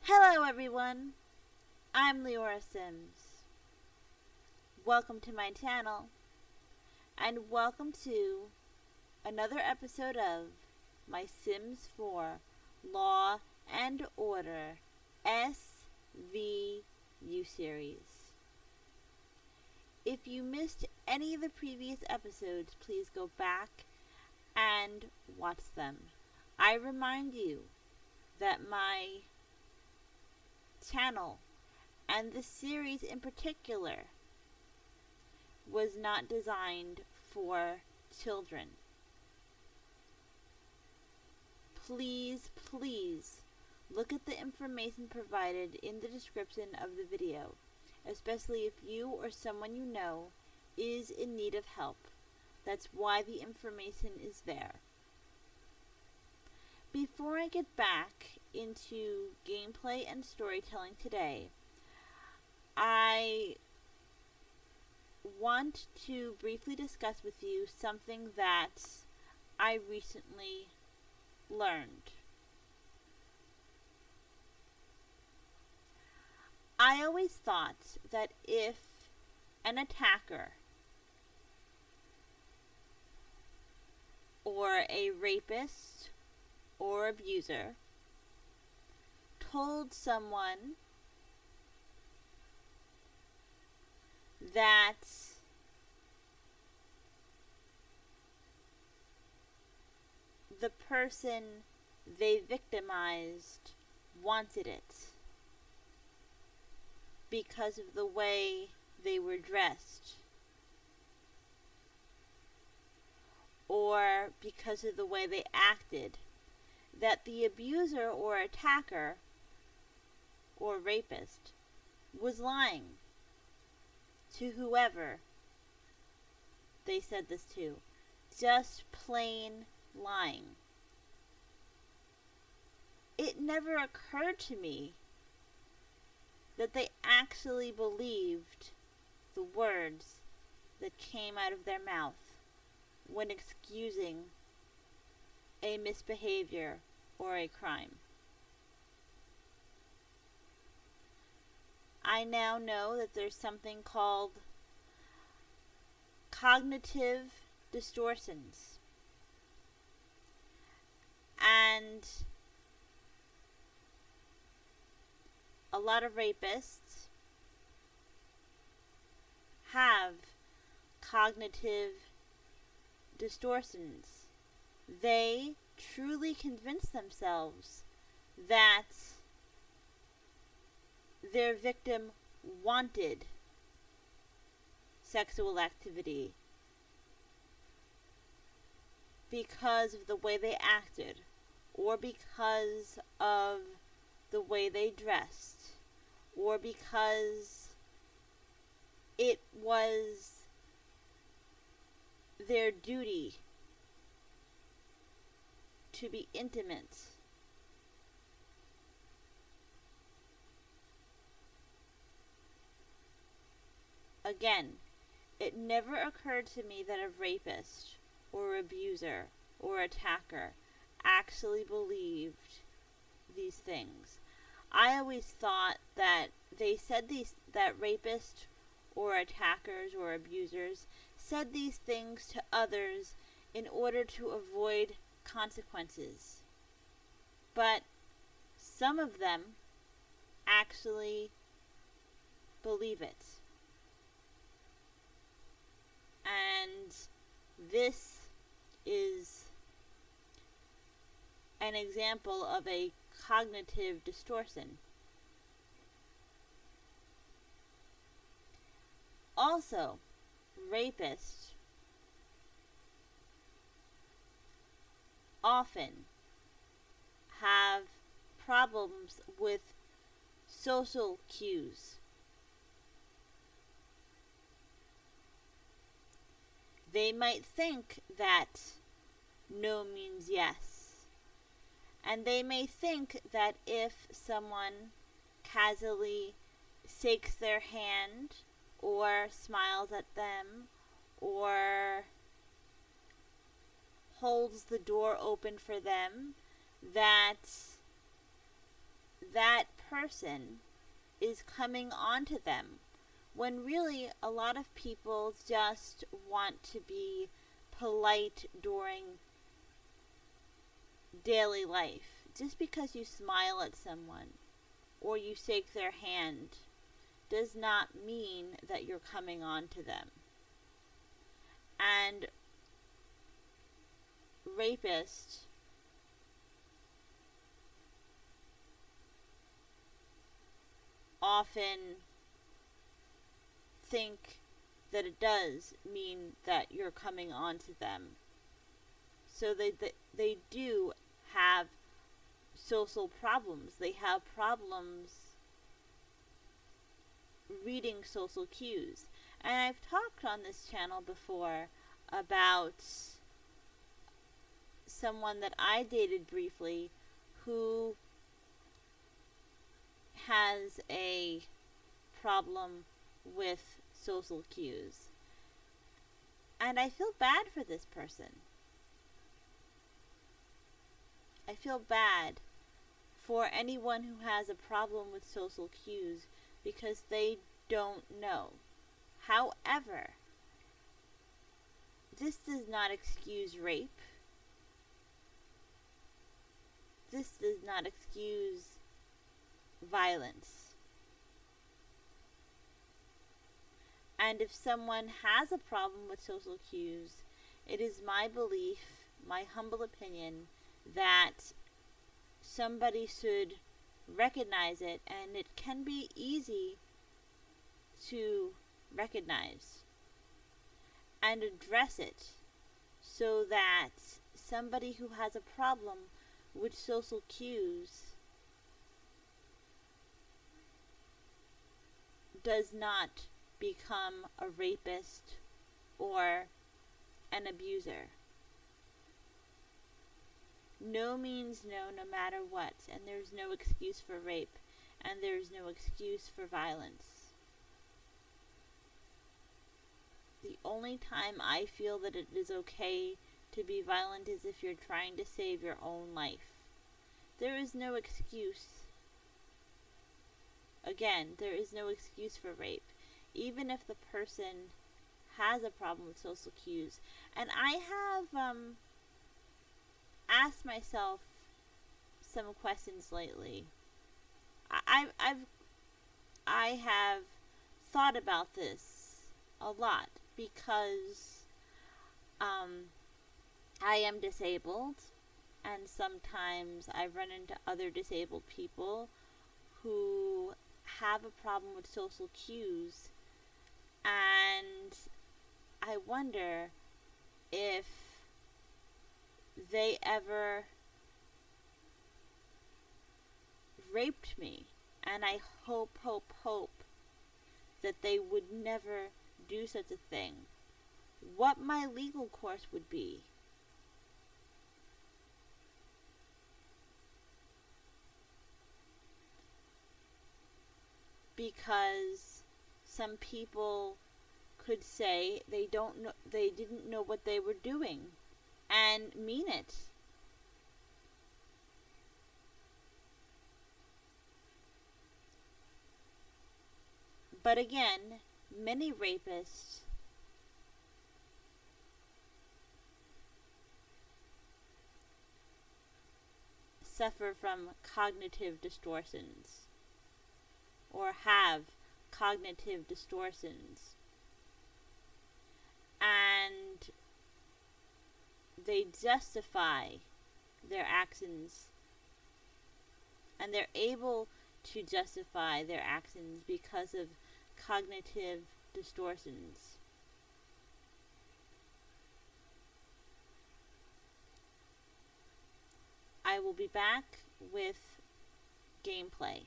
Hello everyone, I'm Leora Sims. Welcome to my channel, and welcome to another episode of my Sims 4 Law and Order SVU series. If you missed any of the previous episodes, please go back and watch them. I remind you that my channel and the series in particular was not designed for children. Please look at the information provided in the description of the video, especially if you or someone you know is in need of help. That's why the information is there. Before I get back into gameplay and storytelling today, I want to briefly discuss with you something that I recently learned. I always thought that if an attacker or a rapist or abuser told someone that the person they victimized wanted it because of the way they were dressed, or because of the way they acted, that the abuser or attacker or rapist was lying to whoever they said this to. Just plain lying. It never occurred to me that they actually believed the words that came out of their mouth when excusing a misbehavior or a crime. I now know that there's something called cognitive distortions. And a lot of rapists have cognitive distortions. They truly convince themselves that their victim wanted sexual activity because of the way they acted, or because of the way they dressed, or because it was their duty to be intimate. Again, it never occurred to me that a rapist or abuser or attacker actually believed these things. I always thought that they said that rapists or attackers or abusers said these things to others in order to avoid consequences. But some of them actually believe it. And this is an example of a cognitive distortion. Also, rapists often have problems with social cues. They might think that no means yes. And they may think that if someone casually shakes their hand or smiles at them or holds the door open for them, that person is coming onto them, when really a lot of people just want to be polite during daily life. Just because you smile at someone or you shake their hand does not mean that you're coming on to them. And rapists often think that it does mean that you're coming on to them. So they do have social problems. They have problems reading social cues. And I've talked on this channel before about someone that I dated briefly who has a problem with social cues. And I feel bad for this person. I feel bad for anyone who has a problem with social cues because they don't know. However, this does not excuse rape. This does not excuse violence. And if someone has a problem with social cues, it is my belief, my humble opinion, that somebody should recognize it, and it can be easy to recognize and address it so that somebody who has a problem with social cues does not become a rapist or an abuser. No means no, no matter what, and there's no excuse for rape, and there's no excuse for violence. The only time I feel that it is okay to be violent is if you're trying to save your own life. There is no excuse. Again, there is no excuse for rape, even if the person has a problem with social cues. And I have asked myself some questions lately. I have thought about this a lot because I am disabled, and sometimes I run into other disabled people who have a problem with social cues, and I wonder if they ever raped me, and I hope that they would never do such a thing. What my legal course would be. Because some people could say they didn't know what they were doing, and mean it. But again, many rapists suffer from cognitive distortions, or have cognitive distortions, and they justify their actions, and they're able to justify their actions because of cognitive distortions. I will be back with gameplay.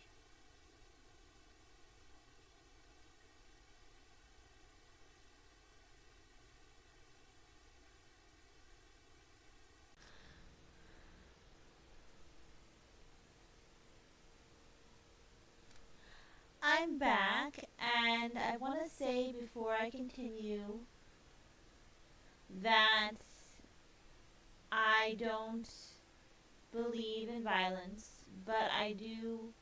I'm back, and I want to say before I continue that I don't believe in violence, but I do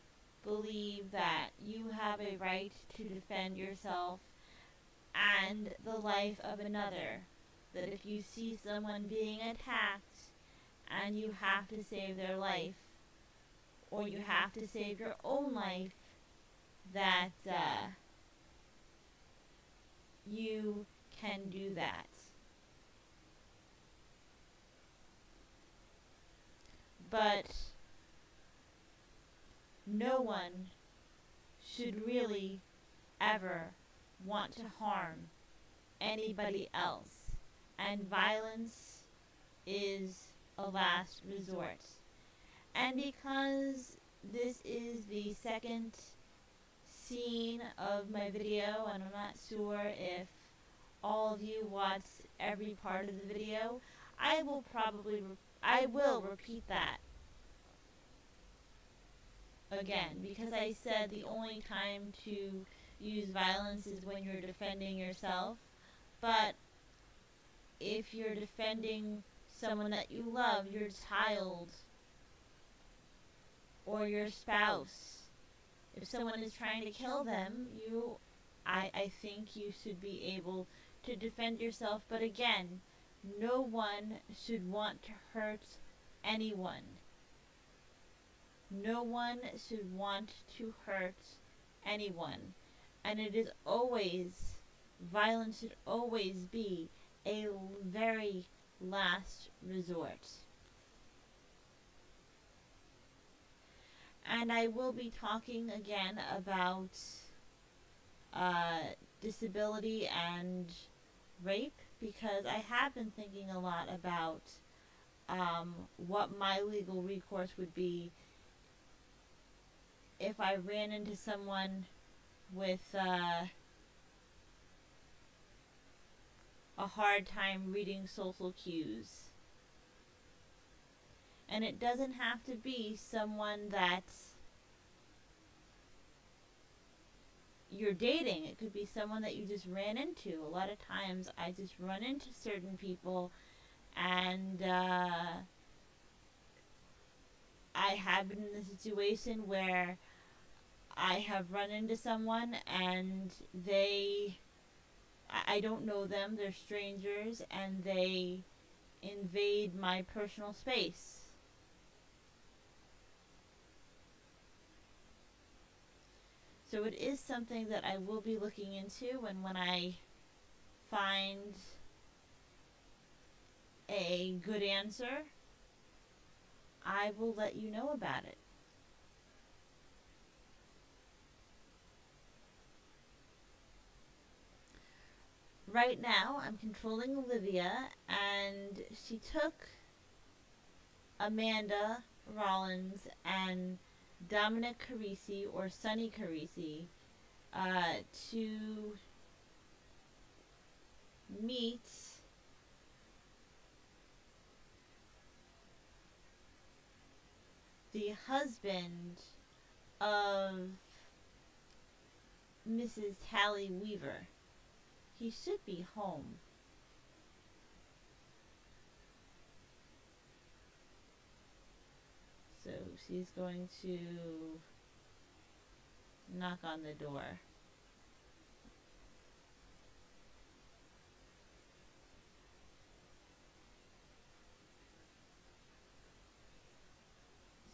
believe that you have a right to defend yourself and the life of another. That if you see someone being attacked and you have to save their life, or you have to save your own life, that you can do that. But no one should really ever want to harm anybody else, and violence is a last resort. And because this is the second scene of my video, and I'm not sure if all of you watched every part of the video, I will repeat that again, because I said the only time to use violence is when you're defending yourself. But if you're defending someone that you love, your child, or your spouse, if someone is trying to kill them, I think you should be able to defend yourself. But again, no one should want to hurt anyone. No one should want to hurt anyone. And it is always, violence should always be a very last resort. And I will be talking again about disability and rape, because I have been thinking a lot about what my legal recourse would be if I ran into someone with a hard time reading social cues. And it doesn't have to be someone that you're dating. It could be someone that you just ran into. A lot of times I just run into certain people, and I have been in a situation where I have run into someone and I don't know them, they're strangers, and they invade my personal space. So it is something that I will be looking into, and when I find a good answer, I will let you know about it. Right now, I'm controlling Olivia, and she took Amanda Rollins and Dominic Carisi, or Sonny Carisi, to meet the husband of Mrs. Tally Weaver. He should be home. So she's going to knock on the door.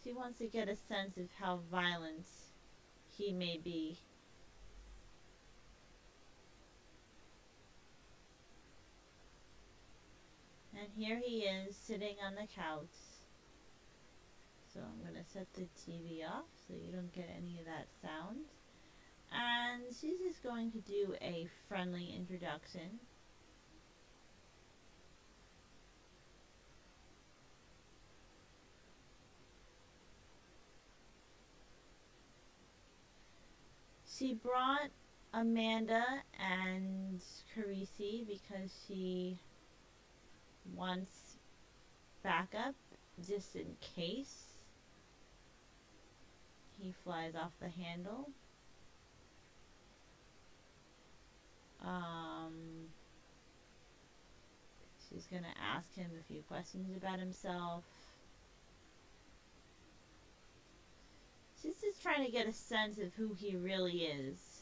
She wants to get a sense of how violent he may be. And here he is sitting on the couch. So I'm going to set the TV off so you don't get any of that sound. And she's just going to do a friendly introduction. She brought Amanda and Carisi because she wants backup just in case he flies off the handle. She's going to ask him a few questions about himself. She's just trying trying to get a sense of who he really is.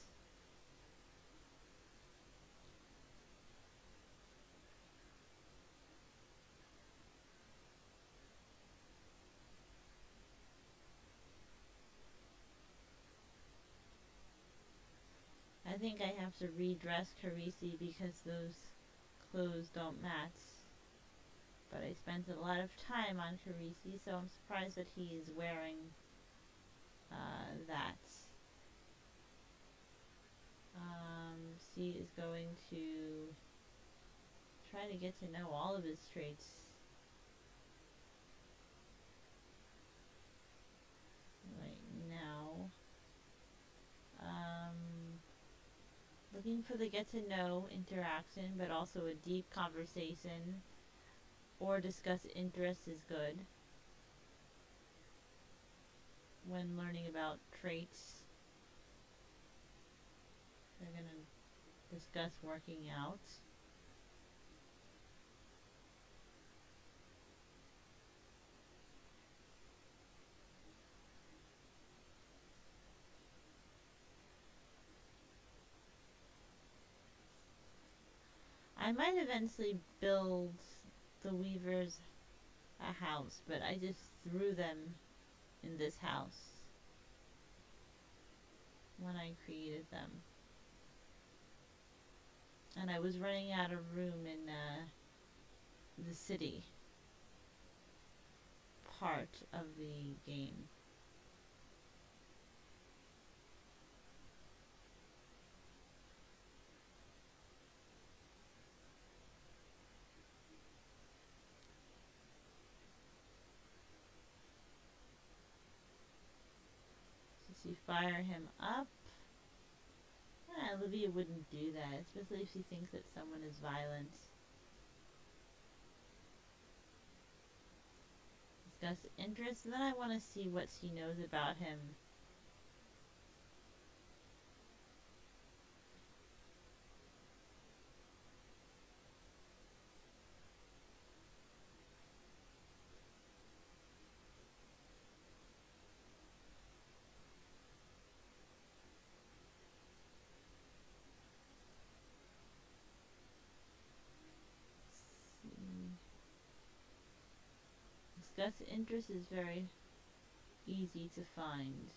I think I have to redress Carisi because those clothes don't match. But I spent a lot of time on Carisi, so I'm surprised that he is wearing that. C is going to try to get to know all of his traits right now. Looking for the get to know interaction, but also a deep conversation or discuss interests is good when learning about traits. They're going to discuss working out. I might eventually build the weavers a house, but I just threw them in this house when I created them. And I was running out of room in the city part of the game. So you fire him up. Olivia wouldn't do that, especially if she thinks that someone is violent. Discuss interests, and then I want to see what she knows about him. Discuss interest is very easy to find.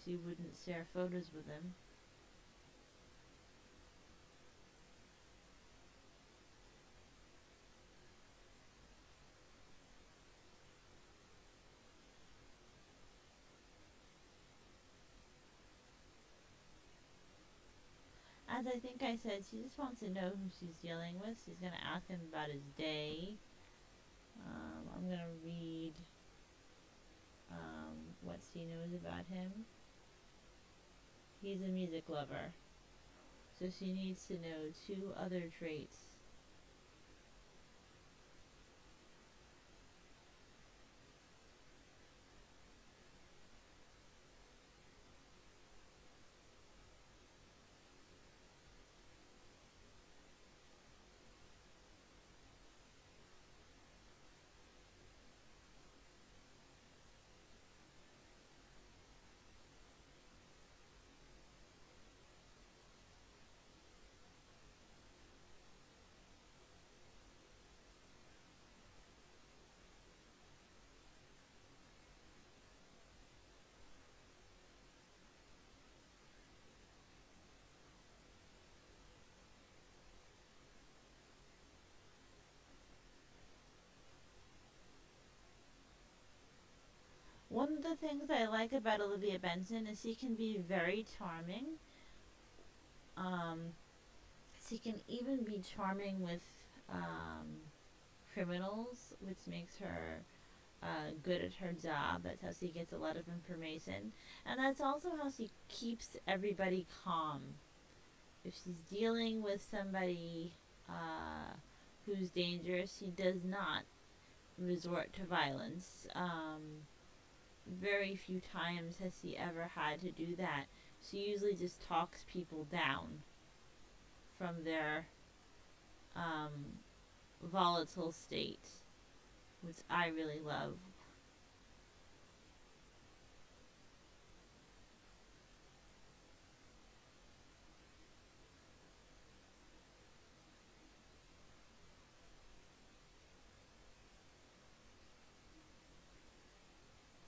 She wouldn't share photos with him. As I think I said, she just wants to know who she's dealing with. She's going to ask him about his day. I'm going to read what she knows about him. He's a music lover. So she needs to know 2 other traits. One of the things I like about Olivia Benson is she can be very charming. She can even be charming with criminals, which makes her good at her job. That's how she gets a lot of information. And that's also how she keeps everybody calm. If she's dealing with somebody who's dangerous, she does not resort to violence. Very few times has she ever had to do that. She usually just talks people down from their volatile state, which I really love.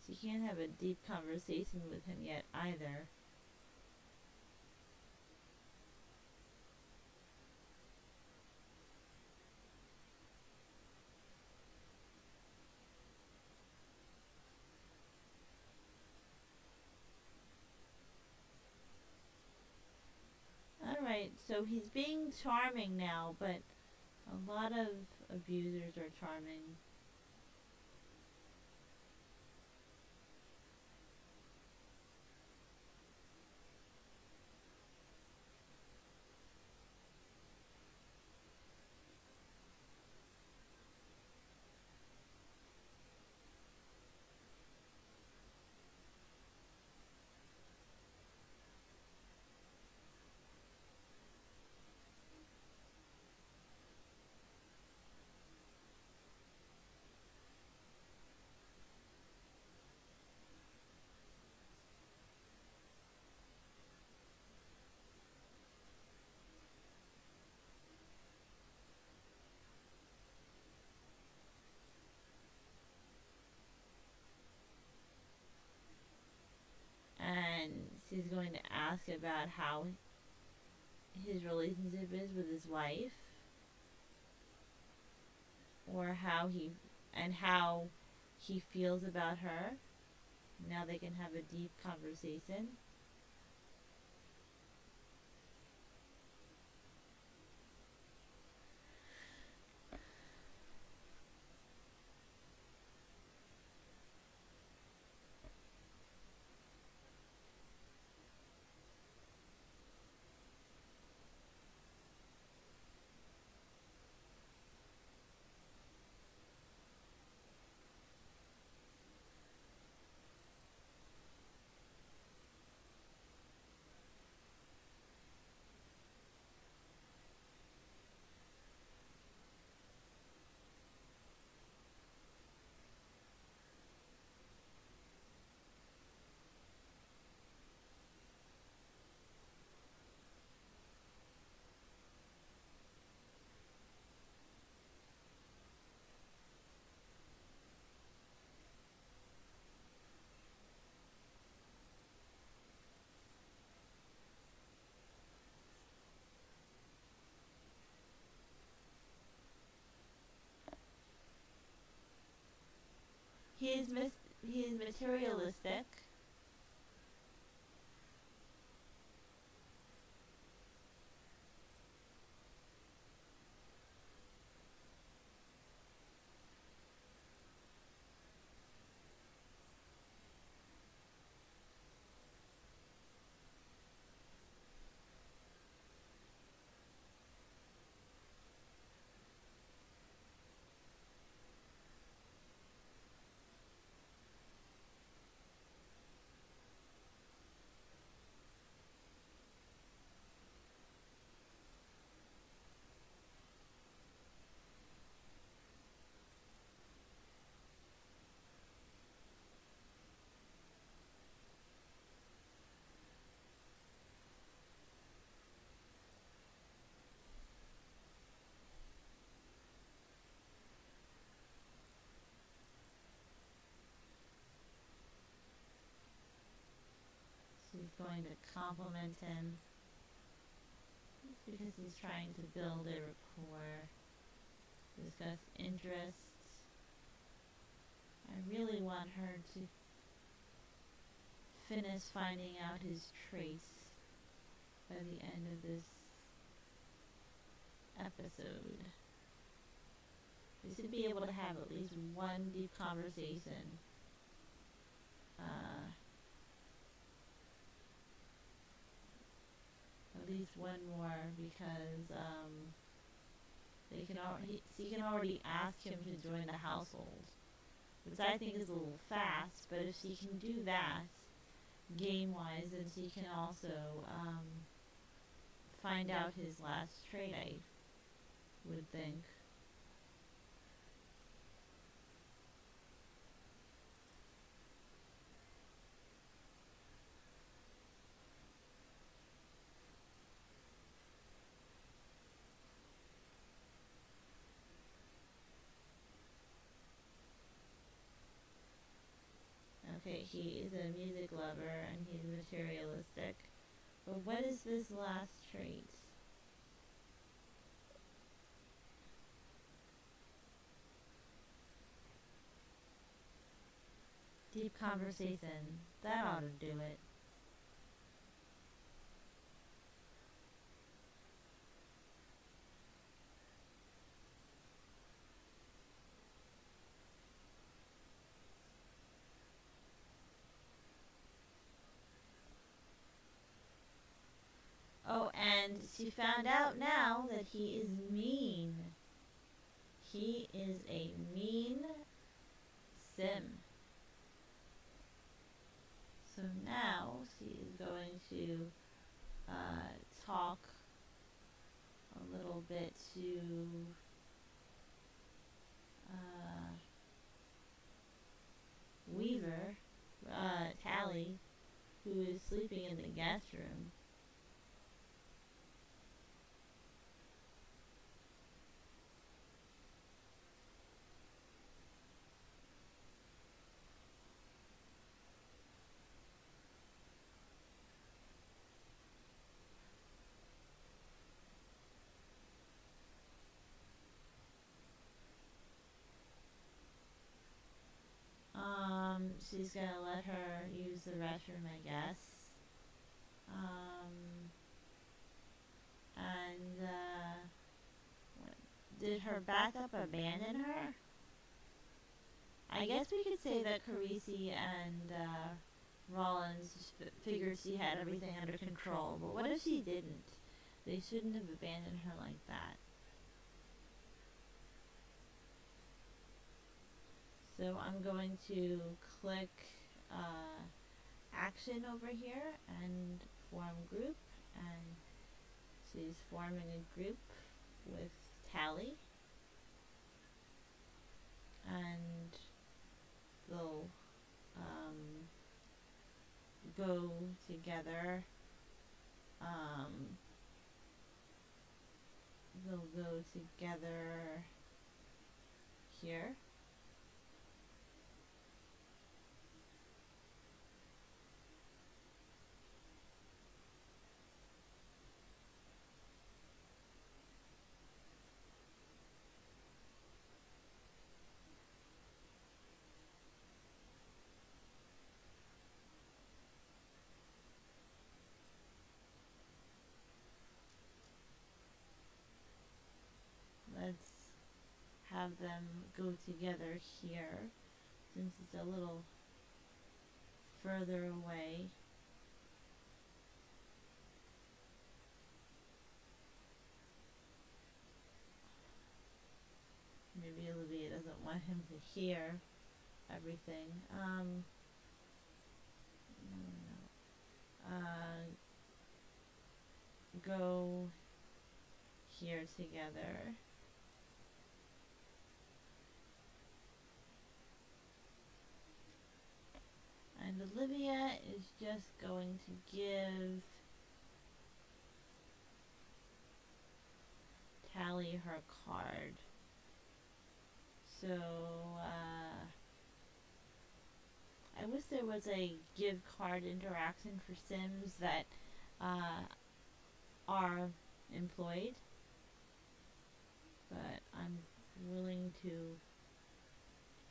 She can't have a deep conversation with him yet either. Alright, so he's being charming now, but a lot of abusers are charming. And she's going to ask about how his relationship is with his wife, or how he feels about her. Now they can have a deep conversation. He is materialistic. She's going to compliment him because he's trying to build a rapport, discuss interests. I really want her to finish finding out his traits by the end of this episode. We should be able to have at least one deep conversation. At least one more, because she can already ask him to join the household, which I think is a little fast. But if she can do that game-wise, then she can also find out his last trait, I would think. Okay, he is a music lover and he's materialistic. But what is this last trait? Deep conversation. That ought to do it. Oh, and she found out now that he is mean. He is a mean sim. So now she is going to talk a little bit to Weaver, Tally, who is sleeping in the guest room. She's gonna let her use the restroom, I guess. And, did her backup abandon her? I guess we could say that Carisi and, Rollins figured she had everything under control, but what if she didn't? They shouldn't have abandoned her like that. So I'm going to click action over here and form group, and she's forming a group with Tally, and they'll go together. They'll go together here. Let's have them go together here, since it's a little further away. Maybe Olivia doesn't want him to hear everything. Go here together. And Olivia is just going to give Tally her card. So, I wish there was a give card interaction for Sims that are employed, but I'm willing to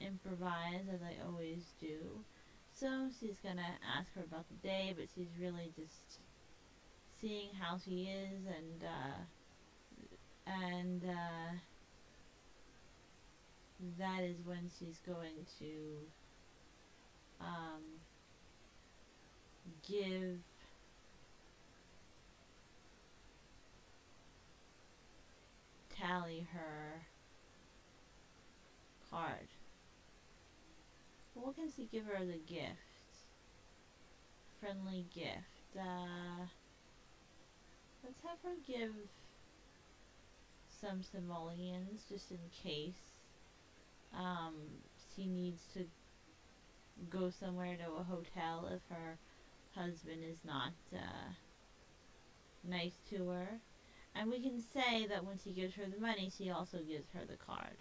improvise as I always do. So she's gonna ask her about the day, but she's really just seeing how she is, and that is when she's going to give Tally her card. What can she give her as a gift? Friendly gift. Let's have her give some simoleons just in case she needs to go somewhere to a hotel if her husband is not nice to her. And we can say that when she gives her the money, she also gives her the card.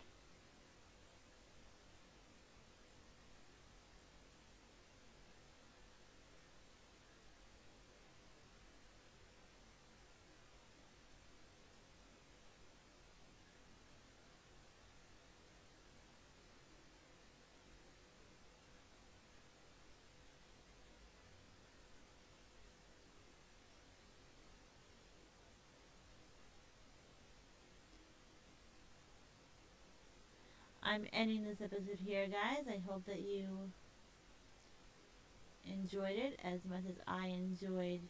I'm ending this episode here, guys. I hope that you enjoyed it as much as I enjoyed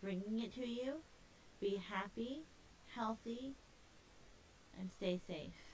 bringing it to you. Be happy, healthy, and stay safe.